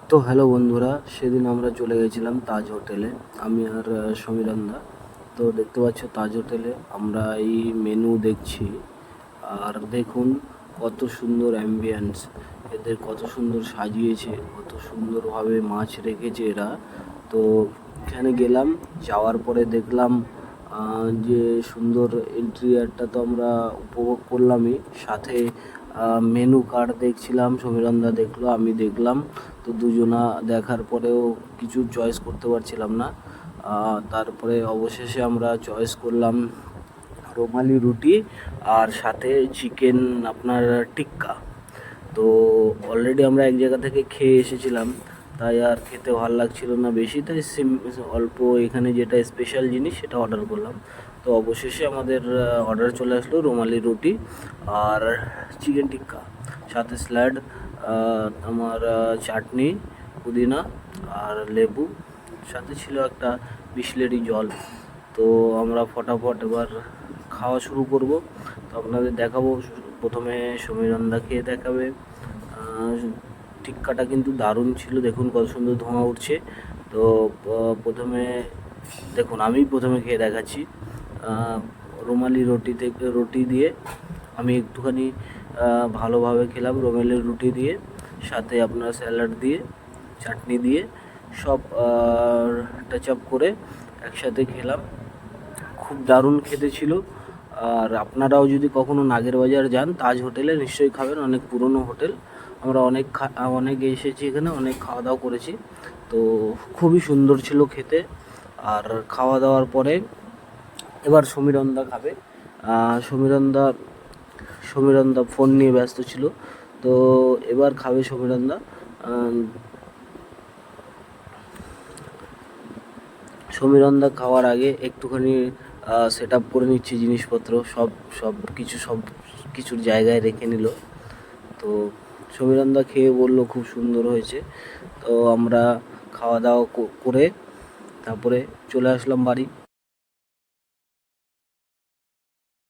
তো হ্যালো বন্ধুরা, সেদিন আমরা চলে গেছিলাম তাজ হোটেলে, আমি আর সমীরণদা। তো দেখতে পাচ্ছ তাজ হোটেলে আমরা এই মেনু দেখছি। আর দেখুন কত সুন্দর অ্যাম্বিয়েন্স, এদের কত সুন্দর সাজিয়েছে, কত সুন্দরভাবে মাছ রেখেছে এরা। তো এখানে গেলাম, যাওয়ার পরে দেখলাম যে সুন্দর ইন্টেরিয়ারটা তো আমরা উপভোগ করলামই, সাথে মেনু কার্ড দেখছিলাম, সমীরণদা দেখলো, আমি দেখলাম। তো দুজনা দেখার পরেও কিছু চয়েস করতে পারছিলাম না। তারপরে অবশেষে আমরা চয়েস করলাম রুমালি রুটি আর সাথে চিকেন আপনার টিক্কা। তো অলরেডি আমরা এক জায়গা থেকে খেয়ে এসেছিলাম, তাই আর খেতে ভালো লাগছিল না বেশি, তাই অল্প এখানে যেটা স্পেশাল জিনিস সেটা অর্ডার করলাম। তো অবশেষে আমাদের অর্ডার চলে আসলো রুমালি রুটি আর চিকেন টিক্কা, সাথে স্যালাড, আমার চাটনি, পুদিনা আর লেবু, সাথে ছিল একটা বিসলেরি জল। তো আমরা ফটাফট এবার খাওয়া শুরু করব। তো আপনাদের দেখাবো, প্রথমে সমীরণদা খেয়ে দেখাবে। টিক্কাটা কিন্তু দারুণ ছিল, দেখুন কত সুন্দর ধোঁয়া উঠছে। তো প্রথমে দেখুন, আমি প্রথমে খেয়ে দেখাচ্ছি। রুমালি রুটি দিয়ে আমি একটুখানি ভালোভাবে খেলাম, রুমালি রুটি দিয়ে, সাথে আপনার স্যালাড দিয়ে, চাটনি দিয়ে, সব টাচ আপ করে একসাথে খেলাম। খুব দারুণ খেতে ছিল। আর আপনারাও যদি কখনো নাগেরবাজার যান, তাজ হোটেলে নিশ্চয়ই খাবেন, অনেক পুরনো হোটেল। আমরা অনেক এসেছি এখানে, অনেক খাওয়া দাওয়া করেছি। তো খুবই সুন্দর ছিল খেতে। আর খাওয়া দাওয়ার পরে এবার সমীরণদা খাবে। সমীরণদা সমীরণদা ফোন নিয়ে ব্যস্ত ছিল। তো এবার খাবে সমীরণদা। সমীরণদা খাওয়ার আগে একটুখানি সেট আপ করে নিচ্ছি জিনিসপত্র, সব কিছুর জায়গায় রেখে নিল। তো সমীরণদা খেয়ে বলল খুব সুন্দর হয়েছে। তো আমরা খাওয়া দাওয়া করে তারপরে চলে আসলাম বাড়ি।